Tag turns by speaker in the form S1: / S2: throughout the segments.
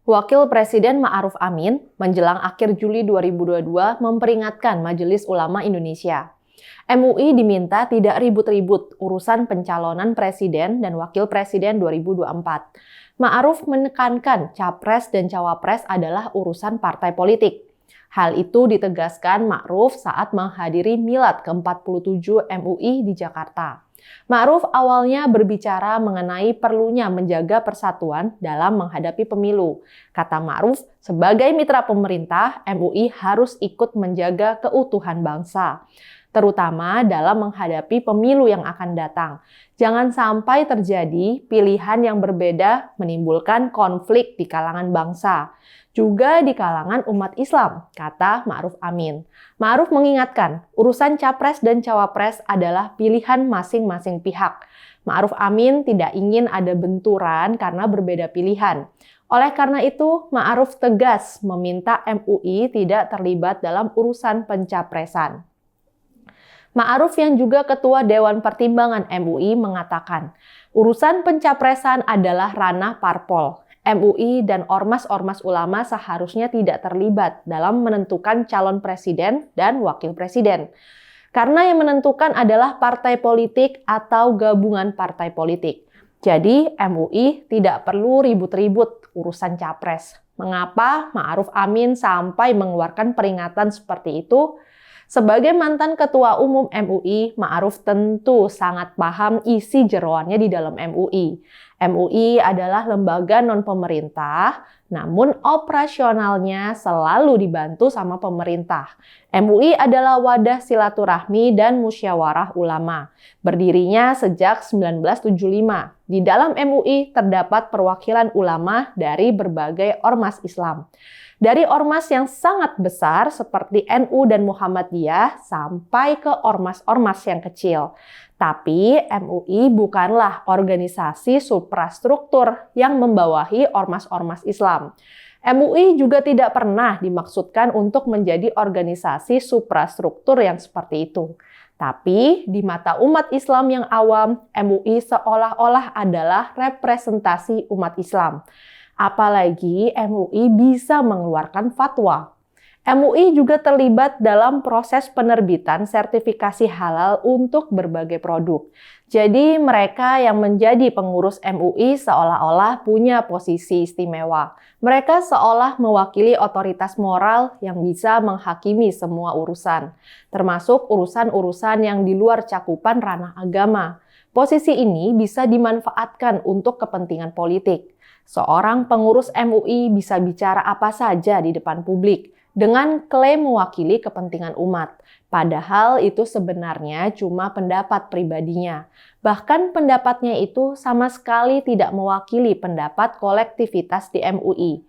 S1: Wakil Presiden Ma'ruf Amin menjelang akhir Juli 2022 memperingatkan Majelis Ulama Indonesia. MUI diminta tidak ribut-ribut urusan pencalonan Presiden dan Wakil Presiden 2024. Ma'ruf menekankan Capres dan Cawapres adalah urusan partai politik. Hal itu ditegaskan Ma'ruf saat menghadiri Milad ke-47 MUI di Jakarta. Ma'ruf awalnya berbicara mengenai perlunya menjaga persatuan dalam menghadapi pemilu. Kata Ma'ruf, sebagai mitra pemerintah, MUI harus ikut menjaga keutuhan bangsa, terutama dalam menghadapi pemilu yang akan datang. Jangan sampai terjadi pilihan yang berbeda menimbulkan konflik di kalangan bangsa, juga di kalangan umat Islam, kata Ma'ruf Amin. Ma'ruf mengingatkan, urusan Capres dan Cawapres adalah pilihan masing-masing pihak. Ma'ruf Amin tidak ingin ada benturan karena berbeda pilihan. Oleh karena itu, Ma'ruf tegas meminta MUI tidak terlibat dalam urusan pencapresan. Ma'ruf yang juga Ketua Dewan Pertimbangan MUI mengatakan, urusan pencapresan adalah ranah parpol. MUI dan ormas-ormas ulama seharusnya tidak terlibat dalam menentukan calon presiden dan wakil presiden. Karena yang menentukan adalah partai politik atau gabungan partai politik. Jadi MUI tidak perlu ribut-ribut urusan capres. Mengapa Ma'ruf Amin sampai mengeluarkan peringatan seperti itu? Sebagai mantan Ketua Umum MUI, Ma'ruf tentu sangat paham isi jeroannya di dalam MUI. MUI adalah lembaga non-pemerintah, namun operasionalnya selalu dibantu sama pemerintah. MUI adalah wadah silaturahmi dan musyawarah ulama. Berdirinya sejak 1975. Di dalam MUI terdapat perwakilan ulama dari berbagai ormas Islam. Dari ormas yang sangat besar seperti NU dan Muhammadiyah sampai ke ormas-ormas yang kecil. Tapi MUI bukanlah organisasi suprastruktur yang membawahi ormas-ormas Islam. MUI juga tidak pernah dimaksudkan untuk menjadi organisasi suprastruktur yang seperti itu. Tapi di mata umat Islam yang awam, MUI seolah-olah adalah representasi umat Islam. Apalagi MUI bisa mengeluarkan fatwa. MUI juga terlibat dalam proses penerbitan sertifikasi halal untuk berbagai produk. Jadi mereka yang menjadi pengurus MUI seolah-olah punya posisi istimewa. Mereka seolah mewakili otoritas moral yang bisa menghakimi semua urusan, termasuk urusan-urusan yang di luar cakupan ranah agama. Posisi ini bisa dimanfaatkan untuk kepentingan politik. Seorang pengurus MUI bisa bicara apa saja di depan publik dengan klaim mewakili kepentingan umat. Padahal itu sebenarnya cuma pendapat pribadinya. Bahkan pendapatnya itu sama sekali tidak mewakili pendapat kolektivitas di MUI.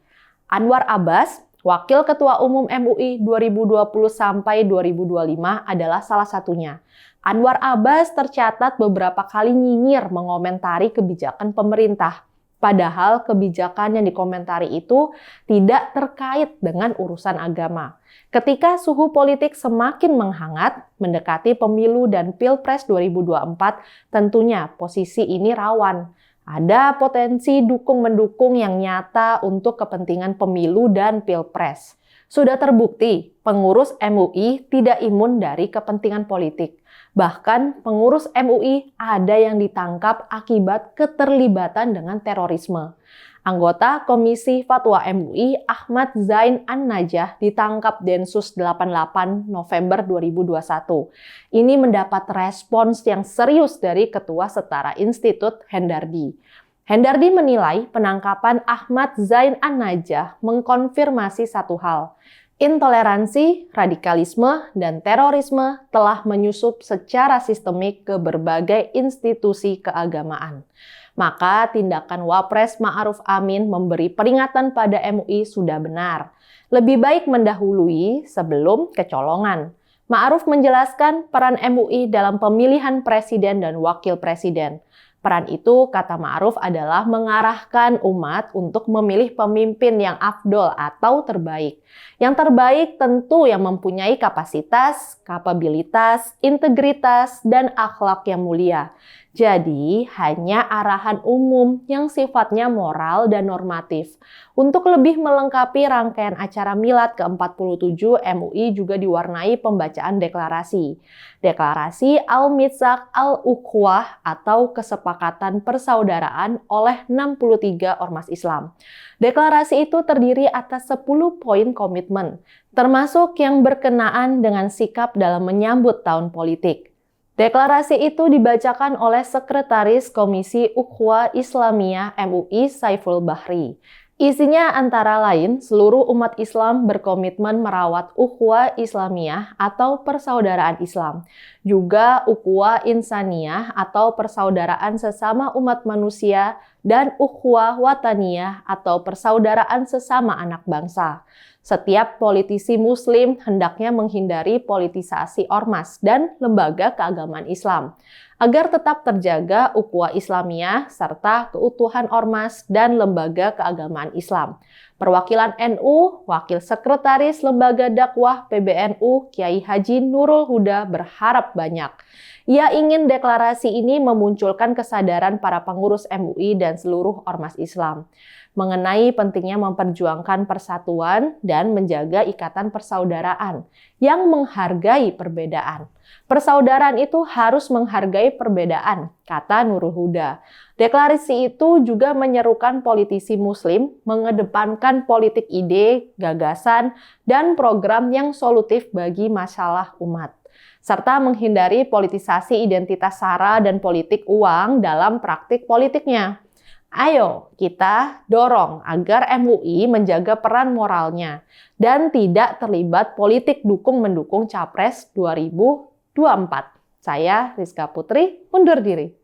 S1: Anwar Abbas, Wakil Ketua Umum MUI 2020 sampai 2025 adalah salah satunya. Anwar Abbas tercatat beberapa kali nyinyir mengomentari kebijakan pemerintah. Padahal kebijakan yang dikomentari itu tidak terkait dengan urusan agama. Ketika suhu politik semakin menghangat, mendekati pemilu dan Pilpres 2024, tentunya posisi ini rawan. Ada potensi dukung-mendukung yang nyata untuk kepentingan pemilu dan Pilpres. Sudah terbukti, pengurus MUI tidak imun dari kepentingan politik. Bahkan pengurus MUI ada yang ditangkap akibat keterlibatan dengan terorisme. Anggota Komisi Fatwa MUI Ahmad Zain An-Najah ditangkap Densus 88 November 2021. Ini mendapat respons yang serius dari Ketua Setara Institut Hendardi. Hendardi menilai penangkapan Ahmad Zain An-Najah mengkonfirmasi satu hal. Intoleransi, radikalisme, dan terorisme telah menyusup secara sistemik ke berbagai institusi keagamaan. Maka tindakan Wapres Ma'ruf Amin memberi peringatan pada MUI sudah benar. Lebih baik mendahului sebelum kecolongan. Ma'ruf menjelaskan peran MUI dalam pemilihan presiden dan wakil presiden. Peran itu, kata Ma'ruf, adalah mengarahkan umat untuk memilih pemimpin yang afdol atau terbaik. Yang terbaik tentu yang mempunyai kapasitas, kapabilitas, integritas, dan akhlak yang mulia. Jadi, hanya arahan umum yang sifatnya moral dan normatif. Untuk lebih melengkapi rangkaian acara Milad ke-47, MUI juga diwarnai pembacaan deklarasi. Deklarasi Al-Mitsaq Al-Ukhuwah atau Kesepakatan Persaudaraan oleh 63 ormas Islam. Deklarasi itu terdiri atas 10 poin komitmen, termasuk yang berkenaan dengan sikap dalam menyambut tahun politik. Deklarasi itu dibacakan oleh Sekretaris Komisi Ukhuwah Islamiyah MUI Saiful Bahri. Isinya antara lain, seluruh umat Islam berkomitmen merawat ukhuwah Islamiyah atau persaudaraan Islam. Juga ukhuwah insaniyah atau persaudaraan sesama umat manusia dan ukhuwah wataniyah atau persaudaraan sesama anak bangsa. Setiap politisi muslim hendaknya menghindari politisasi ormas dan lembaga keagamaan Islam, agar tetap terjaga ukhuwah Islamiyah serta keutuhan ormas dan lembaga keagamaan Islam. Perwakilan NU, Wakil Sekretaris Lembaga Dakwah PBNU, Kiai Haji Nurul Huda berharap banyak. Ia ingin deklarasi ini memunculkan kesadaran para pengurus MUI dan seluruh ormas Islam mengenai pentingnya memperjuangkan persatuan dan menjaga ikatan persaudaraan yang menghargai perbedaan. Persaudaraan itu harus menghargai perbedaan, kata Nurul Huda. Deklarasi itu juga menyerukan politisi muslim mengedepankan politik ide, gagasan, dan program yang solutif bagi masalah umat, serta menghindari politisasi identitas sara dan politik uang dalam praktik politiknya. Ayo kita dorong agar MUI menjaga peran moralnya dan tidak terlibat politik dukung-mendukung Capres 2024. Saya Rizka Putri undur diri.